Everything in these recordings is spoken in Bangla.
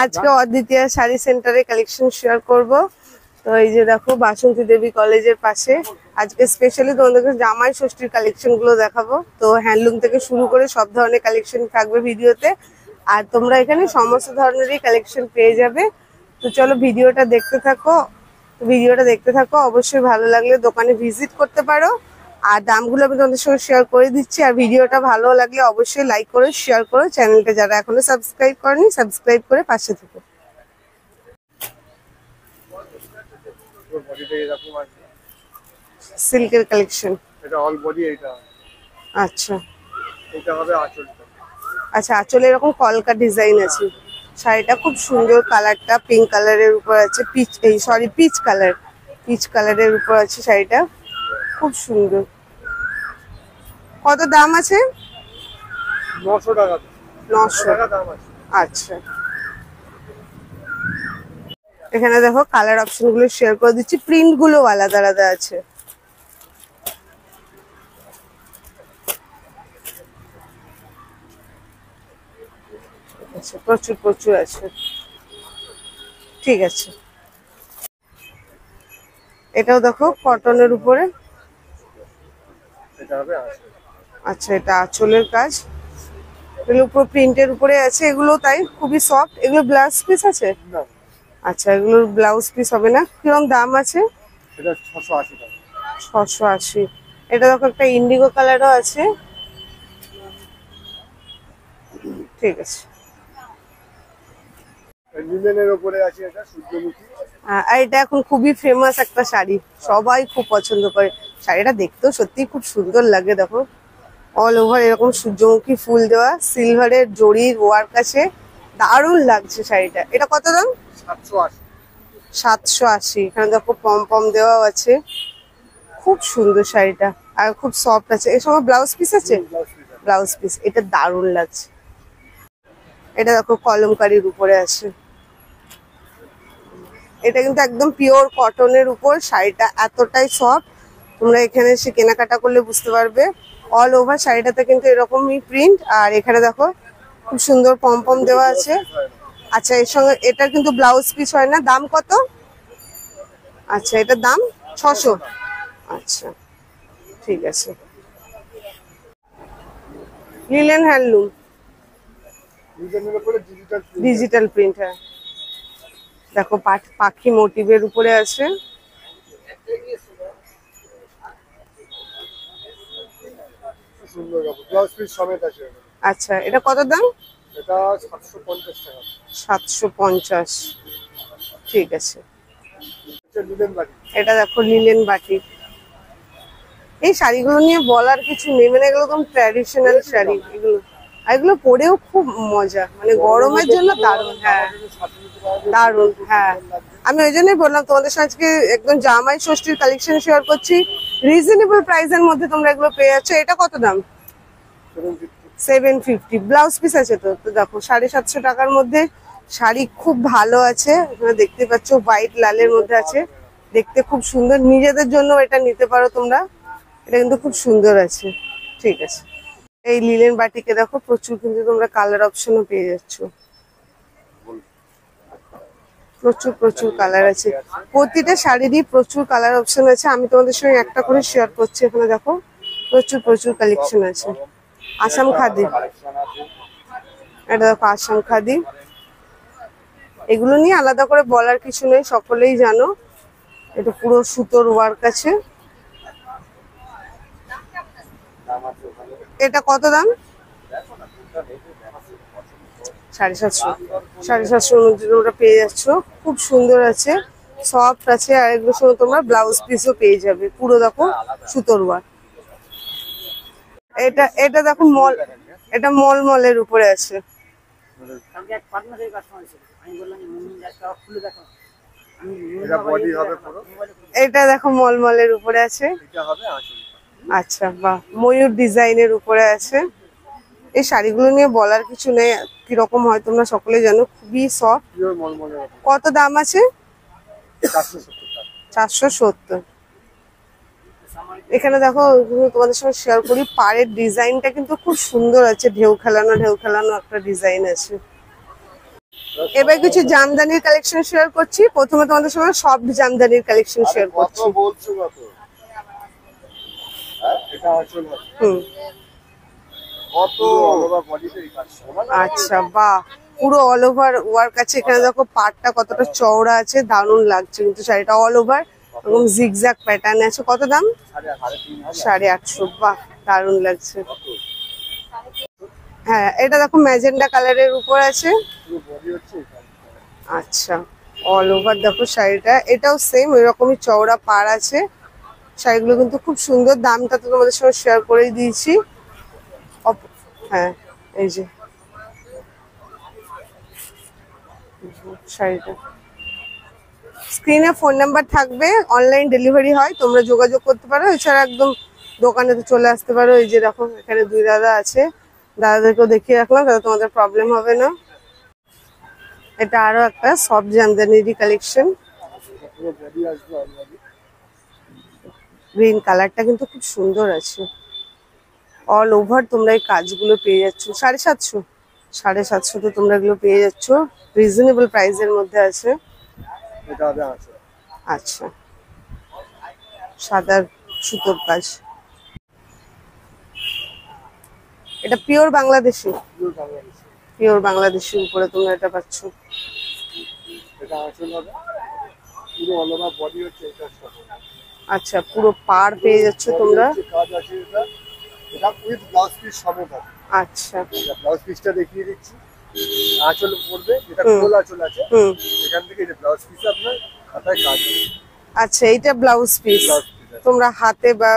আজকে অদ্বিতীয় শাড়ি সেন্টারে কালেকশন শেয়ার করব। তো এই যে দেখো বাসন্তী দেবী কলেজের পাশে আজকে স্পেশালি তোমাদেরকে জামাই ষষ্ঠীর কালেকশন গুলো দেখাবো। তো হ্যান্ডলুম থেকে শুরু করে সব ধরনের কালেকশন থাকবে ভিডিওতে, আর তোমরা এখানে সমস্ত ধরনেরই কালেকশন পেয়ে যাবে। তো চলো ভিডিওটা দেখতে থাকো। অবশ্যই ভালো লাগলে দোকানে ভিজিট করতে পারো, আর দামগুলো আমি তোমাদের সঙ্গে শেয়ার করে দিচ্ছি। আর ভিডিওটা ভালো লাগলে অবশ্যই লাইক করো, শেয়ার করো। চ্যানেলটা যারা এখনো সাবস্ক্রাইব করনি সাবস্ক্রাইব করে পাশে থেকো। সিল্কের কালেকশন, এটা অল বডি। এটা আচ্ছা, এটা হবে আঁচলটা। আচ্ছা আঁচলে এরকম কলকা ডিজাইন আছে। শাড়িটা খুব সুন্দর, কালারটা পিঙ্ক কালারের উপর আছে, পিচ কালারের উপর আছে শাড়িটা, খুব সুন্দর। কত দাম আছে? 900 টাকা। 900 টাকা দাম আছে। আচ্ছা, এখানে দেখো কালার অপশন গুলো শেয়ার করে দিচ্ছি, প্রিন্ট গুলো আলাদা আলাদা আছে। আচ্ছা, প্রচুর আছে, ঠিক আছে। এটাও দেখো কটনের উপরে। এটা হবে আঁচল। আচ্ছা, এটা আঁচলের কাজ, এগুলো পুরো প্রিন্টের উপরে আছে। এগুলো তাই খুবই সফট। এগুলো ব্লাউজ পিস আছে? না। আচ্ছা, এগুলোর ব্লাউজ পিস হবে না। কিরকম দাম আছে? এটা 680 টাকা। 680। এটা দেখো একটা ইন্ডিগো কালারও আছে, ঠিক আছে। লিনেনের উপরে আছে, এটা সূর্যমুখী। আর এটা এখন খুবই ফেমাস একটা শাড়ি, সবাই খুব পছন্দ করে। শাড়িটা দেখতেও সত্যি খুব সুন্দর লাগে। দেখো অল ওভার এরকম সূর্যমুখী ফুল দেওয়া, সিলভারের জরির ওয়ার্ক আছে, দারুণ লাগছে শাড়িটা। এটা কত দাম? 780। 780। এখানে দেখো পম দেওয়াও আছে, খুব সুন্দর শাড়িটা, আর খুব সফট আছে। এর সময় ব্লাউজ পিস আছে? Blouse piece. এটা দারুণ লাগছে। এটা দেখো কলমকারীর উপরে আছে, এটা কিন্তু একদম পিওর কটনের উপর। শাড়িটা এতটাই সফট, তোমরা এখানে এসে কেনাকাটা করলে বুঝতে পারবে। অল ওভার শাড়িটাতে কিন্তু এরকমই প্রিন্ট, আর এখানে দেখো খুব সুন্দর পম দেওয়া আছে। আচ্ছা, এর সঙ্গে এটা কিন্তু ব্লাউজ পিস হয় না। দাম কত? আচ্ছা, এটার দাম 600। আচ্ছা, ঠিক আছে। লিলেন হ্যান্ডলুম, লিনেনের উপরে ডিজিটাল প্রিন্ট। হ্যাঁ, দেখো পাখি মোটিভের উপরে আছে। সুন্দর ব্লাউজ পিস সমেত আছে। আচ্ছা, এটা কত দাম? এটা 750 টাকা। 750, ঠিক আছে। লিনেন বাটি। এটা দেখো লিলেন বাটি। এই শাড়িগুলো নিয়ে বলার কিছু নেই, মানে এগুলো একদম ট্র্যাডিশনাল শাড়ি। এগুলো পরেও খুব মজা, মানে গরমের জন্য দারুণ। হ্যাঁ, দারুণ। হ্যাঁ, আমি ওই জন্যই বললাম তোমাদের সাথে আজকে একদম জামাই ষষ্ঠীর কালেকশন শেয়ার করছি। রিজনেবল প্রাইসের মধ্যে তোমরা এগুলো পেয়ে যাচ্ছ। এটা কত দাম? 750। ব্লাউজ পিস আছে তো। তো দেখো 750 টাকার মধ্যে শাড়ি খুব ভালো আছে। তোমরা দেখতে পাচ্ছ হোয়াইট লালের মধ্যে আছে, দেখতে খুব সুন্দর। নিজেদের জন্য এটা নিতে পারো তোমরা, এটা কিন্তু খুব সুন্দর আছে, ঠিক আছে। এই লিলেন বাটিকে দেখো প্রচুর কিন্তু তোমরা কালার অপশনও পেয়ে যাচ্ছ, প্রচুর কালার আছে। প্রতিটা শাড়িরই প্রচুর কালার অপশন আছে। আমি তোমাদের সঙ্গে একটা করে শেয়ার করছি। এখানে দেখো প্রচুর কালেকশন আছে। আসাম খাদি, এটা দেখো আসাম খাদি। এগুলো নিয়ে আলাদা করে বলার কিছু নেই, সকলেই জানো। এটা পুরো সুতোর ওয়ার্ক আছে। এটা কত দাম? 750। 750 মধ্যে তোমরা পেয়ে যাচ্ছ, খুব সুন্দর আছে, সফট আছে। আর এগুলোর সঙ্গে তোমরা ব্লাউজ পিসও পেয়ে যাবে, পুরো দেখো সুতোর ওয়ার্ক। এটা দেখো এটা মলের উপরে আছে। এটা দেখো মলের উপরে আছে। আচ্ছা, বাহ, ময়ূর ডিজাইনের উপরে আছে। এই শাড়িগুলো নিয়ে বলার কিছু নেই, কিরকম হয় তোমরা সকলে জানো, খুবই সফট। কত দাম আছে? 470। এখানে দেখো তোমাদের সঙ্গে শেয়ার করি, পাড়ের ডিজাইনটা কিন্তু খুব সুন্দর আছে। ঢেউ খেলানো একটা ডিজাইন আছে। এবার কিছু জামদানির কালেকশন শেয়ার করছি। প্রথমে তোমাদের সঙ্গে সব জামদানির কালেকশন শেয়ার কত করছি। বলছো কত? এটা আসলে হুম, কত অলওভার বডিতে এই কাজ। আচ্ছা, বাহ, পুরো অল ওভার ওয়ার্ক আছে। এখানে দেখো পাটটা কতটা চওড়া আছে, দারুণ লাগছে কিন্তু শাড়িটা। অল ওভার এবং জিগজ্যাগ প্যাটার্ন আছে। কত দাম? 850। বাহ, দারুণ লাগছে। হ্যাঁ, এটা দেখো ম্যাজেন্ডা কালারের উপর আছে। পুরো বডি হচ্ছে এটা। আচ্ছা, অল ওভার দেখো শাড়িটা, এটাও সেম এরকমই চওড়া পাড় আছে। শাড়িগুলো কিন্তু খুব সুন্দর। দামটা তো তোমাদের সঙ্গে শেয়ার করেই দিয়েছি। হ্যাঁ, এই যে শাড়িটা, স্ক্রিনে ফোন নাম্বার থাকবে, অনলাইন ডেলিভারি হয়, তোমরা যোগাযোগ করতে পারো। এছাড়া একদম দোকানে তো চলে আসতে পারো। এই যে দেখো এখানে দুই দাদা আছে, দাদাদেরকেও দেখিয়ে রাখলাম, তাহলে তোমাদের প্রবলেম হবে না। এটা আরো একটা সফট জামদানিরই কালেকশন। পুরো বডি আসবে অলরেডি। গ্রিন কালারটা কিন্তু খুব সুন্দর আছে। অল ওভার তোমরা এই কাজগুলো পেয়ে যাচ্ছ 750। 750 তো তোমরা এগুলো পেয়ে যাচ্ছ, রিজনেবল প্রাইসের মধ্যে আছে। এটা হবে আছে। আচ্ছা, সাদা সুতোর কাজ। এটা পিওর বাংলাদেশি। পুরো বাংলাদেশ। পিওর বাংলাদেশির উপরে তোমরা এটা পাচ্ছ। এটা আসলে হবে পুরো অলওভার বডি হচ্ছে এটা সাথে। আচ্ছা, পুরো পাড় পেয়ে যাচ্ছ তোমরা। কাজ আছে এটা। এটা উইথ ব্লাউজ পিস সমেত হবে। আচ্ছা, ব্লাউজ পিসটা দেখিয়ে দিচ্ছি। আঁচল পড়বে, যেটা গোল আঁচল আছে। হুম, এখান থেকে যে ব্লাউজ পিস আপনার হাতায় কাজ হবে। আচ্ছা, এইটা ব্লাউজ পিস। ব্লাউজ পিস আছে। তোমরা হাতে বা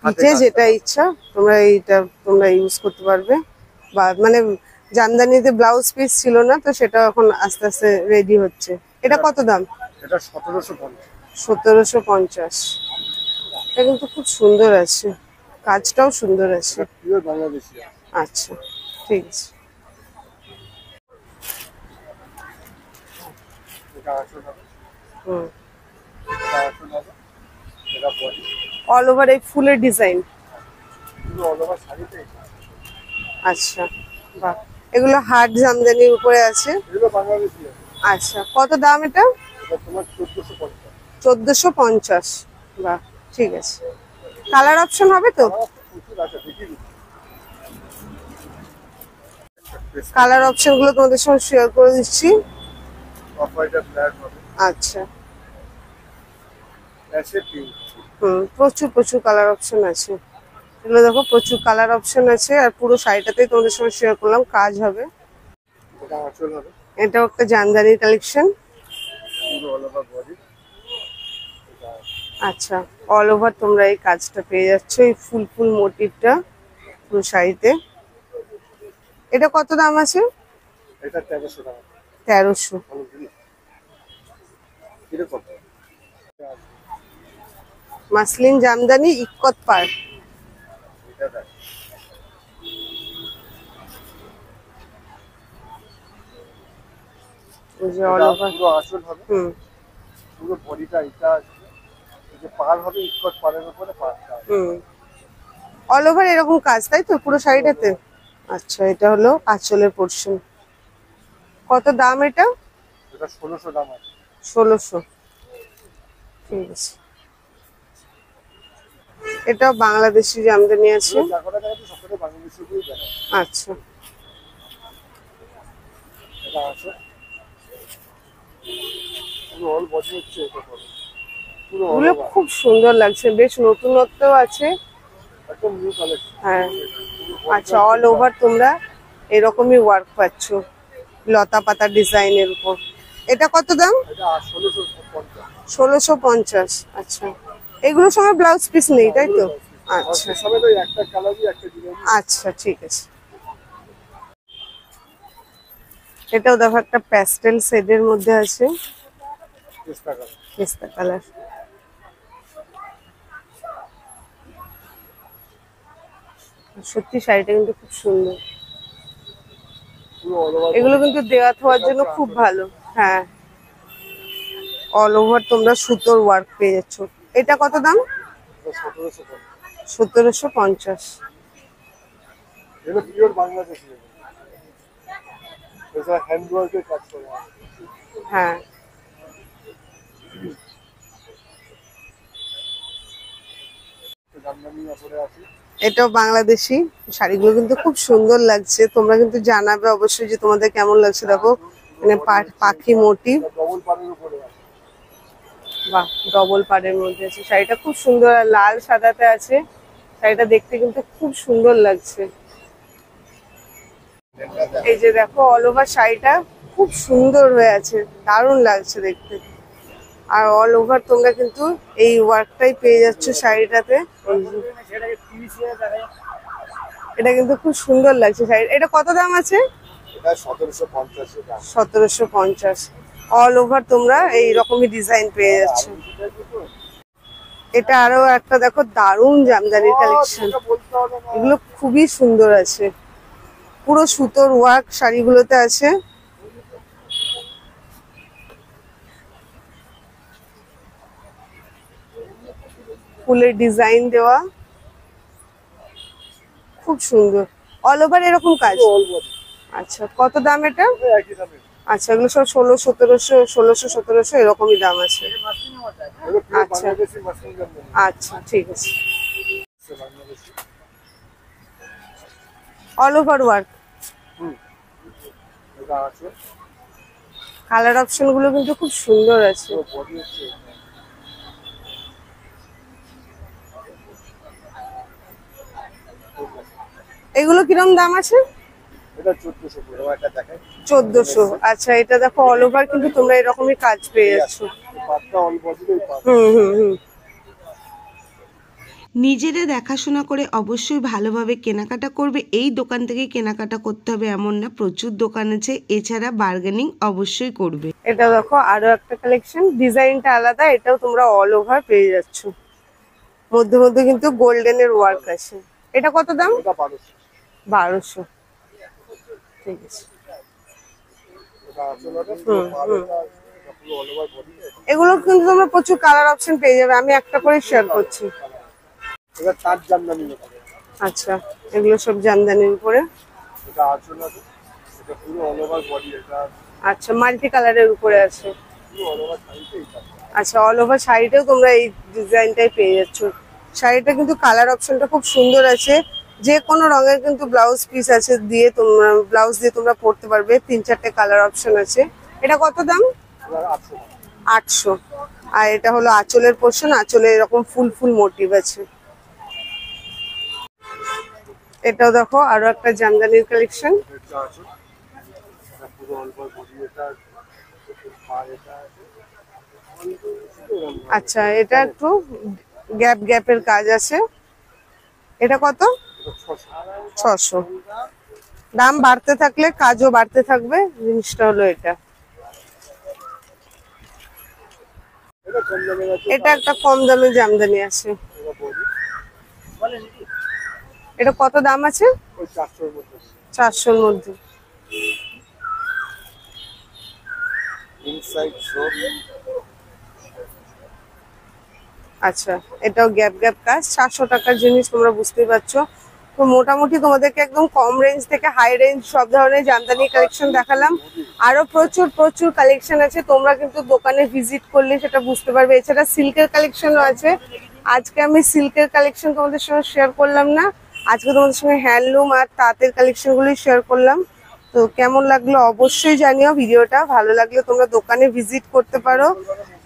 পিঠে কাজ যেটা ইচ্ছা তোমরা এইটা তোমরা ইউজ করতে পারবে। বা মানে জামদানিতে ব্লাউজ পিস ছিল না, তো সেটা এখন আস্তে আস্তে রেডি হচ্ছে। এটা কত দাম? এটা 1750। 1750। এটা কিন্তু খুব সুন্দর আছে, কাজটাও সুন্দর আছে। এটা পিওর বাংলাদেশি। আচ্ছা, ঠিক আছে। এটা আঁচল হবে। হুম, এটা আঁচল হবে। এটা বডি। অল ওভার এই ফুলের ডিজাইন। পুরো অলওভার শাড়িতে এটা। আচ্ছা, বাহ, এগুলো হার্ড জামদানির উপরে আছে। এগুলো বাংলাদেশি আছে। আচ্ছা, কত দাম এটা? এটা তোমার 1450। 1450। বাহ, ঠিক আছে। কালার অপশন হবে তো? প্রচুর আছে, দেখিয়ে দিচ্ছি। কালার অপশন গুলো তোমাদের সঙ্গে শেয়ার করে দিচ্ছি। অফ হোয়াইট আর ব্ল্যাক হবে। আচ্ছা, অ্যাশে পিঙ্ক। প্রচুর প্রচুর কালার অপশন আছে। এগুলো দেখো, প্রচুর কালার অপশন আছে। আর পুরো শাড়িটাতেই তোমাদের সঙ্গে শেয়ার করলাম, কাজ হবে। এটা আঁচল হবে। এটাও একটা জামদানির কালেকশন। পুরো অলওভার বডি। আচ্ছা, অল ওভার তোমরা এই কাজটা পেয়ে যাচ্ছ, এই ফুল ফুল মোটিভটা পুরো শাড়িতে। এটা কত দাম আছে? এটা 1300 টাকা। 1300। কিরকম? মাসলিন জামদানি ইক্কত পার। এটা দেখ। এই যে অল ওভার। পুরো আঁচল হবে। পুরো বডিটা এটা আসবে। এই যে পার হবে, ইস্কট পারের উপরে পারটা। অল ওভার এরকম কাজ, তাই তো পুরো শাড়িটাতে? আচ্ছা, এটা হলো আঁচলের পোর্শন। কত দাম এটা? এটা 1600 দাম আছে। 1600। ঠিক আছে। এটাও বাংলাদেশি জামদানি আছে। যা কটা দেখাচ্ছি সবকটা বাংলাদেশি দিয়েই দেখা। আচ্ছা, এটা আছে। পুরো অল বডি হচ্ছে এটা পরে। পুরো অল এগুলো খুব সুন্দর লাগছে, বেশ নতুনত্ব আছে। একদম নিউ কালেকশন। হ্যাঁ, আচ্ছা, অল ওভার তোমরা এরকমই ওয়ার্ক পাচ্ছ লতা পাতা ডিজাইনের উপর। এটা কত দাম? এটা 1650। 1650। আচ্ছা, এগুলোর সঙ্গে ব্লাউজ পিস নেই, তাই তো? আচ্ছা, সবে তো একটা কালারই একটা ডিজাইন। আচ্ছা, ঠিক আছে। এটাও দেখো একটা প্যাস্টেল শেডের মধ্যে আছে, চেষ্টা করো। পেস্তা কালার। সত্যি শাড়িটা কিন্তু খুব সুন্দর। পুরো অল ওভার এগুলো কিন্তু দেওয়া থোয়ার জন্য খুব ভালো। হ্যাঁ, অল ওভার তোমরা সুতোর ওয়ার্ক পেয়ে যাচ্ছ। এটা কত দাম? 1750। 1750। এটা পিওর বাংলাদেশি। এছাড়া হ্যান্ডওয়ার্কের কাজ করা আছে। হ্যাঁ, জামদানি কাপড়ে আছে। এটাও বাংলাদেশি শাড়িগুলো কিন্তু খুব সুন্দর লাগছে। তোমরা কিন্তু জানাবে অবশ্যই যে তোমাদের কেমন লাগছে। দেখো মানে পাখি মোটিভ, ডবল পাড়ের উপরে আছে। বাহ, ডবল পাড়ের মধ্যে আছে। শাড়িটা খুব সুন্দর আর লাল সাদাতে আছে। শাড়িটা দেখতে কিন্তু খুব সুন্দর লাগছে। এই যে দেখো অল ওভার শাড়িটা খুব সুন্দর হয়ে আছে, দারুণ লাগছে দেখতে। আর অল ওভার তোমরা কিন্তু এই ওয়ার্কটাই পেয়ে যাচ্ছ শাড়িটাতে। এটা কিন্তু খুব সুন্দর লাগছে শাড়ি। এটা কত দাম আছে? এটা 1750 টাকা। 1750। অল ওভার তোমরা এই রকমই ডিজাইন পেয়ে যাচ্ছ। এটা আরো একটা দেখো দারুণ জামদানির কালেকশন। এগুলো খুবই সুন্দর আছে, পুরো সুতোর ওয়ার্ক শাড়িগুলোতে আছে। ফুলের ডিজাইন দেওয়া, খুব সুন্দর। অল ওভার এরকম কাজ। আচ্ছা, কত দাম এটা? একই দামে। আচ্ছা, এগুলো সব 1600, 1700 এরকমই দাম আছে। আচ্ছা বাংলাদেশি মাসলিন জামদানি। আচ্ছা, ঠিক আছে। বাংলাদেশি। All over work. এটা আছে। কালার অপশন গুলো কিন্তু খুব সুন্দর আছে। বডি হচ্ছে এগুলো কিরম দাম আছে? এটা 1400 করে। এটা দেখাই 1400। আচ্ছা, এটা দেখো অল ওভার কিন্তু তোমরা এরকমই কাজ পেয়ে যাচ্ছ। পাটটা অল বডিতেই পাট। হুম। নিজেরা দেখাশোনা করে অবশ্যই ভালোভাবে কেনাকাটা করবে। এই দোকান থেকে কেনাকাটা করতে হবে এমন না, প্রচুর দোকান আছে। এছাড়া বার্গেনিং অবশ্যই করবে। এটা দেখো আরো একটা কালেকশন, ডিজাইনটা আলাদা। এটাও তোমরা অল ওভার পেয়ে যাচ্ছ। মধ্যে মধ্যে কিন্তু গোল্ডেনের ওয়ার্ক আছে। এটা কত দাম? এটা 1200। 1200। ঠিক আছে। এটা আছে মানে পুরো পাড়টা পুরো অল ওভার বডি। এগুলো কিন্তু তোমরা প্রচুর কালার অপশন পেয়ে যাবে। আমি একটা করে শেয়ার করছি। এটা তার জামদানি ব্যাপারে। আচ্ছা, এগুলো সব জামদানির উপরে। এটা আছে না, এটা পুরো অল ওভার বডি। এটা আচ্ছা, মাল্টি কালারের উপরে আছে। পুরো অল ওভার শাড়িতেই পাট। আচ্ছা, অল ওভার শাড়িটাও তোমরা এই ডিজাইনটাই পেয়ে যাচ্ছ। শাড়িটা কিন্তু কালার অপশনটা খুব সুন্দর আছে। যে কোনো রঙের কিন্তু ব্লাউজ পিস আছে, দিয়ে তোমরা ব্লাউজ দিয়ে তোমরা পরতে পারবে। 3-4টে কালার অপশন আছে। এটা কত দাম? এটা 800। 800। আর এটা হলো আঁচলের পোর্শন। আঁচলে এরকম ফুল ফুল মোটিভ আছে। এটাও দেখো আরো একটা জামদানির কালেকশন। এটা আছে। এটা পুরো অল ওভার বডি। এটা আর এটা আছে। আচ্ছা, এটা একটু গ্যাপের কাজ আছে। এটা কত? এটা 600। 600। দাম বাড়তে থাকলে কাজও বাড়তে থাকবে, জিনিসটা হলো এটা। এটা কম দামে আছে। এটা একটা কম দামে জামদানি আছে। এটা বডি। এটা কত দাম আছে? ওই 400 এর মধ্যে। 400-র মধ্যে। Inside show. আচ্ছা, এটাও গ্যাপ কাজ। 400 টাকার জিনিস, তোমরা বুঝতেই পারছো। তো মোটামুটি তোমাদেরকে একদম কম রেঞ্জ থেকে হাই রেঞ্জ সব ধরনের জামদানি কালেকশন দেখালাম। আরো প্রচুর কালেকশন আছে। তোমরা কিন্তু দোকানে ভিজিট করলে সেটা বুঝতে পারবে। এছাড়া সিল্কের কালেকশনও আছে। আজকে আমি সিল্কের কালেকশন তোমাদের সঙ্গে শেয়ার করলাম না, আজকে তোমাদের সঙ্গে হ্যান্ডলুম আর তাঁতের কালেকশন গুলোই শেয়ার করলাম। তো কেমন লাগলো অবশ্যই জানিও। ভিডিওটা ভালো লাগলে তোমরা দোকানে ভিজিট করতে পারো।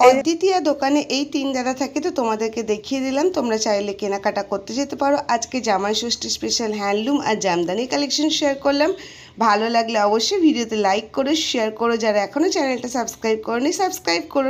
অদ্বিতীয়া দোকানে এই 3 দাদা থাকে, তো তোমাদেরকে দেখিয়ে দিলাম। তোমরা চাইলে কেনাকাটা করতে যেতে পারো। আজকে জামাই ষষ্ঠী স্পেশাল হ্যান্ডলুম আর জামদানি কালেকশন শেয়ার করলাম। ভালো লাগলে অবশ্যই ভিডিওতে লাইক করো, শেয়ার করো। যারা এখনো চ্যানেলটা সাবস্ক্রাইব করোনি, সাবস্ক্রাইব করো।